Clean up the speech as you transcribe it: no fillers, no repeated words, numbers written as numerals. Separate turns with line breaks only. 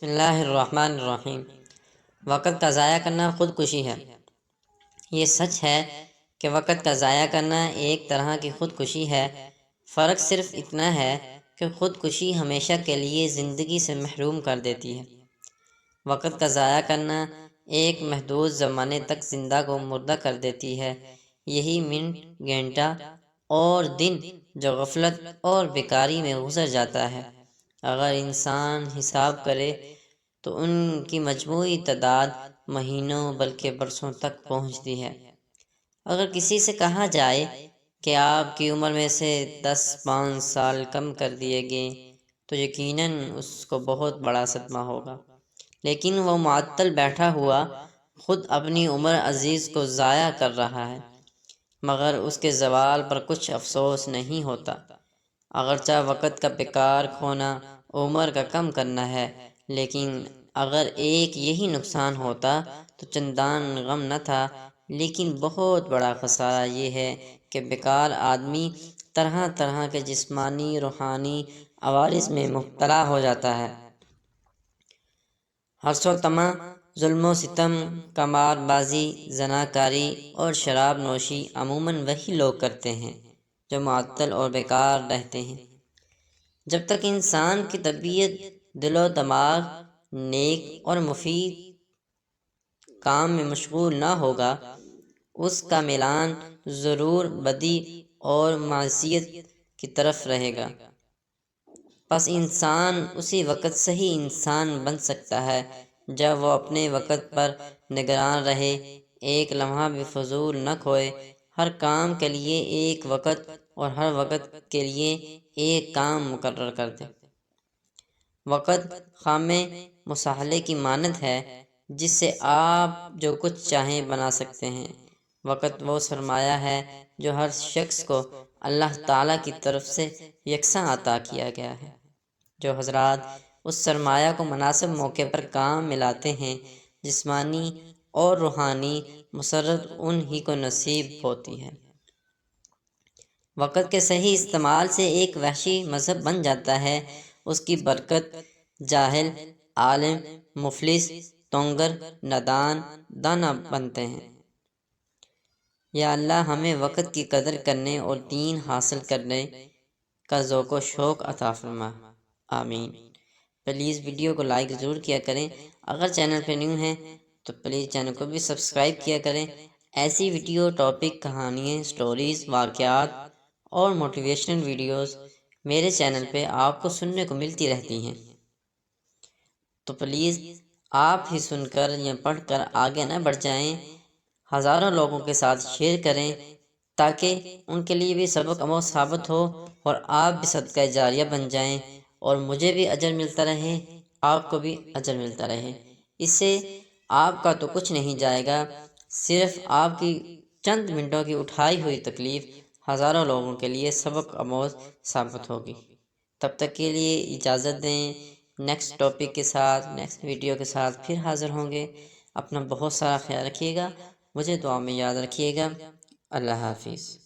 بسم اللہ الرحمن الرحیم۔ وقت کا ضائع کرنا خودکشی ہے۔ یہ سچ ہے کہ وقت کا ضائع کرنا ایک طرح کی خودکشی ہے۔ فرق صرف اتنا ہے کہ خودکشی ہمیشہ کے لیے زندگی سے محروم کر دیتی ہے۔ وقت کا ضائع کرنا ایک محدود زمانے تک زندہ کو مردہ کر دیتی ہے۔ یہی منٹ، گھنٹہ اور دن جو غفلت اور بیکاری میں گزر جاتا ہے، اگر انسان حساب کرے تو ان کی مجموعی تعداد مہینوں بلکہ برسوں تک پہنچتی ہے۔ اگر کسی سے کہا جائے کہ آپ کی عمر میں سے 10-5 سال کم کر دیے گئے تو یقیناً اس کو بہت بڑا صدمہ ہوگا، لیکن وہ معطل بیٹھا ہوا خود اپنی عمر عزیز کو ضائع کر رہا ہے، مگر اس کے زوال پر کچھ افسوس نہیں ہوتا۔ اگرچہ وقت کا بیکار کھونا عمر کا کم کرنا ہے، لیکن اگر ایک یہی نقصان ہوتا تو چندان غم نہ تھا، لیکن بہت بڑا خسارہ یہ ہے کہ بیکار آدمی طرح طرح کے جسمانی روحانی عوارض میں مبتلا ہو جاتا ہے۔ حرص و طمع، ظلم و ستم، قمار بازی، زناکاری اور شراب نوشی عموماً وہی لوگ کرتے ہیں جو معطل اور بیکار رہتے ہیں۔ جب تک انسان کی طبیعت، دل و دماغ نیک اور مفید کام میں مشغول نہ ہوگا، اس کا میلان ضرور بدی اور معصیت کی طرف رہے گا۔ پس انسان اسی وقت صحیح انسان بن سکتا ہے جب وہ اپنے وقت پر نگران رہے، ایک لمحہ بھی فضول نہ کھوئے، ہر کام کے لیے ایک وقت اور ہر وقت کے لیے ایک کام مقرر کر دے۔ وقت خامِ مصالحے کی مانند ہے جس سے آپ جو کچھ چاہیں بنا سکتے ہیں۔ وقت وہ سرمایہ ہے جو ہر شخص کو اللہ تعالیٰ کی طرف سے یکساں عطا کیا گیا ہے۔ جو حضرات اس سرمایہ کو مناسب موقع پر کام میں لاتے ہیں، جسمانی اور روحانی مسرت انہی کو نصیب ہوتی ہے۔ وقت کے صحیح استعمال سے ایک وحشی مذہب بن جاتا ہے۔ اس کی برکت جاہل، عالم، مفلس، تونگر، نادان، دانا بنتے ہیں۔ یا اللہ ہمیں وقت کی قدر کرنے اور دین حاصل کرنے کا ذوق و شوق عطا فرما، آمین۔ پلیز ویڈیو کو لائک ضرور کیا کریں۔ اگر چینل پہ نیو ہیں تو پلیز چینل کو بھی سبسکرائب کیا کریں۔ ایسی ویڈیو، ٹاپک، کہانیاں، سٹوریز، واقعات اور موٹیویشنل ویڈیوز میرے چینل پہ آپ کو سننے کو ملتی رہتی ہیں، تو پلیز آپ ہی سن کر یا پڑھ کر آگے نہ بڑھ جائیں، ہزاروں لوگوں کے ساتھ شیئر کریں تاکہ ان کے لیے بھی سبق آموز ثابت ہو اور آپ بھی صدقہ جاریہ بن جائیں اور مجھے بھی اجر ملتا رہے، آپ کو بھی اجر ملتا رہے۔ اس سے آپ کا تو کچھ نہیں جائے گا، صرف آپ کی چند منٹوں کی اٹھائی ہوئی تکلیف ہزاروں لوگوں کے لیے سبق آموز ثابت ہوگی۔ تب تک کے لیے اجازت دیں، نیکسٹ ٹاپک کے ساتھ، نیکسٹ ویڈیو کے ساتھ پھر حاضر ہوں گے۔ اپنا بہت سارا خیال رکھیے گا، مجھے دعا میں یاد رکھیے گا۔ اللہ حافظ۔